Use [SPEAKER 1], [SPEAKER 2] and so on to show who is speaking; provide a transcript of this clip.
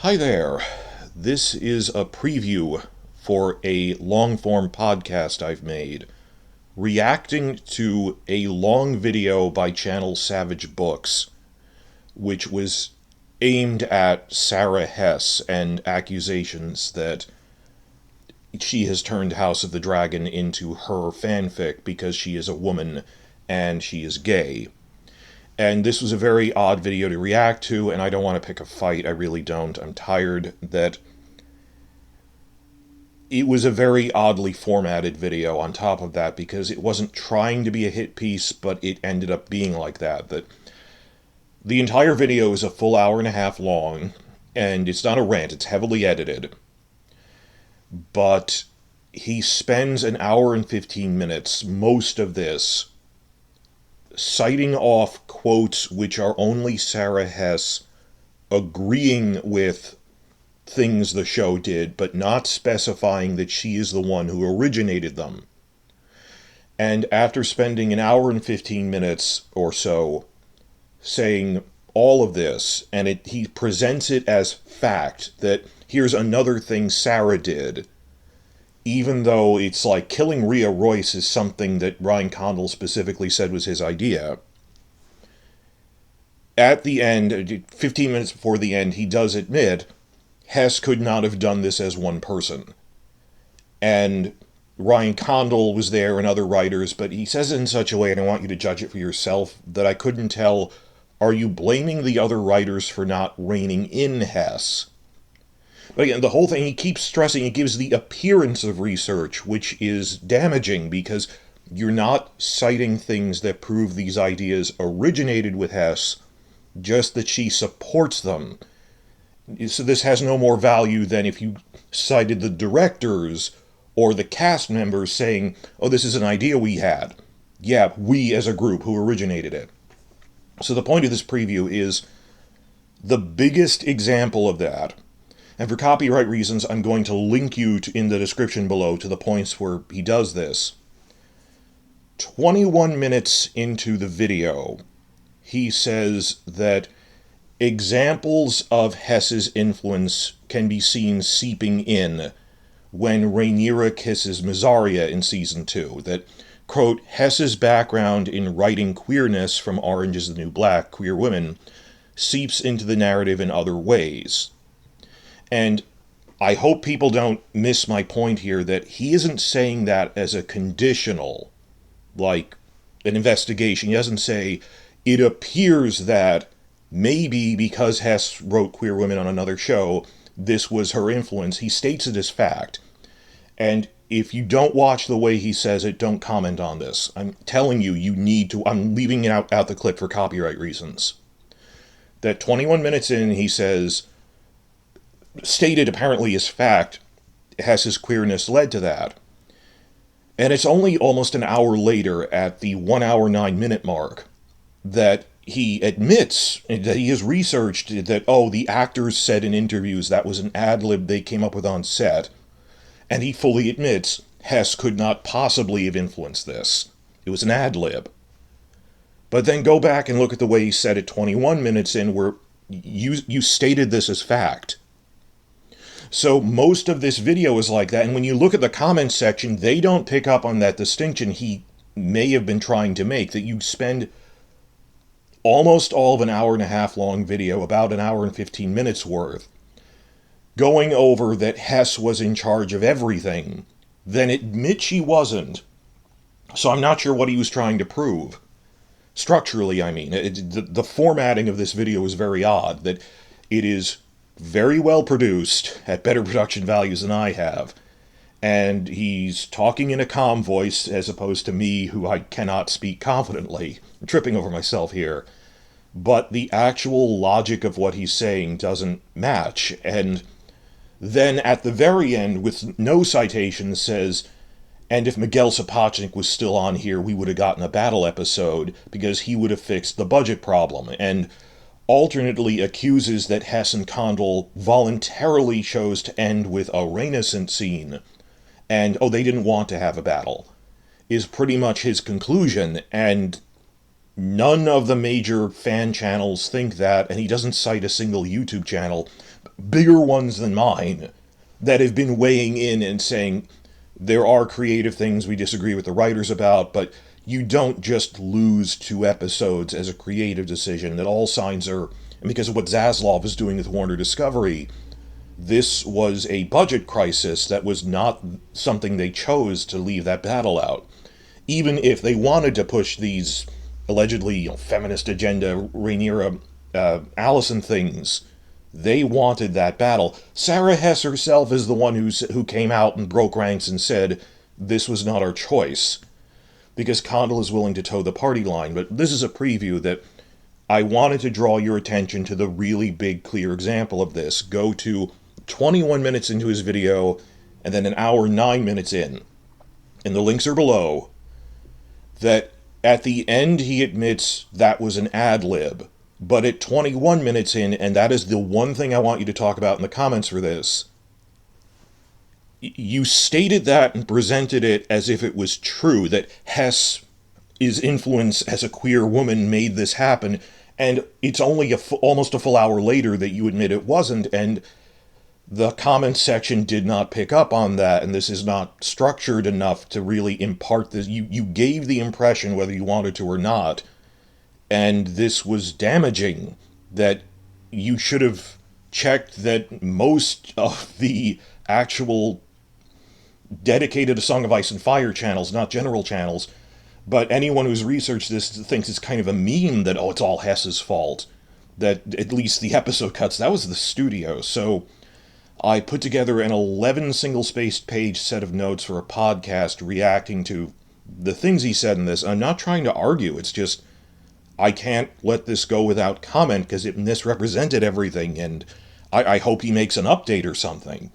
[SPEAKER 1] Hi there. This is a preview for a long-form podcast I've made, reacting to a long video by channel Savage Books, which was aimed at Sara Hess and accusations that she has turned House of the Dragon into her fanfic because she is a woman and she is gay. And this was a very odd video to react to, and I don't want to pick a fight, I really don't. I'm tired that it was a very oddly formatted video on top of that, because it wasn't trying to be a hit piece, but it ended up being like that. That the entire video is a full hour and a half long, and it's not a rant, it's heavily edited. But he spends an hour and 15 minutes, most of this, citing off quotes which are only Sara Hess agreeing with things the show did, but not specifying that she is the one who originated them. And after spending an hour and 15 minutes or so saying all of this, and he presents it as fact, that here's another thing Sara did, even though it's like killing Rhea Royce is something that Ryan Condal specifically said was his idea. At the end, 15 minutes before the end, he does admit Hess could not have done this as one person. And Ryan Condal was there and other writers, but he says it in such a way, and I want you to judge it for yourself, that I couldn't tell, are you blaming the other writers for not reining in Hess? But again, the whole thing, he keeps stressing, it gives the appearance of research, which is damaging, because you're not citing things that prove these ideas originated with Hess, just that she supports them. So this has no more value than if you cited the directors or the cast members saying, oh, this is an idea we had. Yeah, we as a group who originated it. So the point of this preview is the biggest example of that. And for copyright reasons, I'm going to link you in the description below to the points where he does this. 21 minutes into the video, he says that examples of Hess's influence can be seen seeping in when Rhaenyra kisses Mysaria in Season 2. That, quote, Hess's background in writing queerness from Orange is the New Black, Queer Women, seeps into the narrative in other ways. And I hope people don't miss my point here, that he isn't saying that as a conditional, like an investigation. He doesn't say, it appears that maybe because Hess wrote Queer Women on another show, this was her influence. He states it as fact. And if you don't watch the way he says it, don't comment on this. I'm telling you, you need to. I'm leaving out the clip for copyright reasons. That 21 minutes in, he says, stated apparently as fact, Hess's queerness led to that. And it's only almost an hour later, at the 1 hour 9 minute mark, that he admits that he has researched that, oh, the actors said in interviews that was an ad-lib they came up with on set. And he fully admits Hess could not possibly have influenced this. It was an ad-lib. But then go back and look at the way he said it 21 minutes in, where you stated this as fact. So most of this video is like that, and when you look at the comments section, they don't pick up on that distinction he may have been trying to make, that you spend almost all of an hour and a half long video, about an hour and 15 minutes worth, going over that Hess was in charge of everything, then admit she wasn't. So I'm not sure what he was trying to prove. Structurally, I mean. The formatting of this video is very odd, that it is very well produced, at better production values than I have, and he's talking in a calm voice, as opposed to me, who I cannot speak confidently. I'm tripping over myself here. But the actual logic of what he's saying doesn't match, and then at the very end, with no citations, says, and if Miguel Sapochnik was still on here, we would have gotten a battle episode, because he would have fixed the budget problem, and alternately accuses that Hess and Condal voluntarily chose to end with a Renaissance scene, and, oh, they didn't want to have a battle, is pretty much his conclusion, and none of the major fan channels think that, and he doesn't cite a single YouTube channel. bigger ones than mine, that have been weighing in and saying, there are creative things we disagree with the writers about, but you don't just lose 2 episodes as a creative decision, that all signs are, and because of what Zaslav is doing with Warner Discovery, this was a budget crisis that was not something they chose to leave that battle out. Even if they wanted to push these allegedly feminist agenda, Rhaenyra, Allison things, they wanted that battle. Sara Hess herself is the one who came out and broke ranks and said, this was not our choice, because Condell is willing to toe the party line. But this is a preview that I wanted to draw your attention to the really big, clear example of this. Go to 21 minutes into his video, and then an hour, 9 minutes in, and the links are below, that at the end he admits that was an ad-lib. But at 21 minutes in, and that is the one thing I want you to talk about in the comments for this, you stated that and presented it as if it was true, that Hess' influence as a queer woman made this happen, and it's only almost a full hour later that you admit it wasn't, and the comments section did not pick up on that, and this is not structured enough to really impart this. You gave the impression, whether you wanted to or not, and this was damaging, that you should have checked that most of the actual dedicated to Song of Ice and Fire channels, not general channels, but anyone who's researched this thinks it's kind of a meme that, it's all Hess's fault. That at least the episode cuts, that was the studio. So I put together an 11 single-spaced page set of notes for a podcast reacting to the things he said in this. I'm not trying to argue, it's just I can't let this go without comment because it misrepresented everything, and I hope he makes an update or something.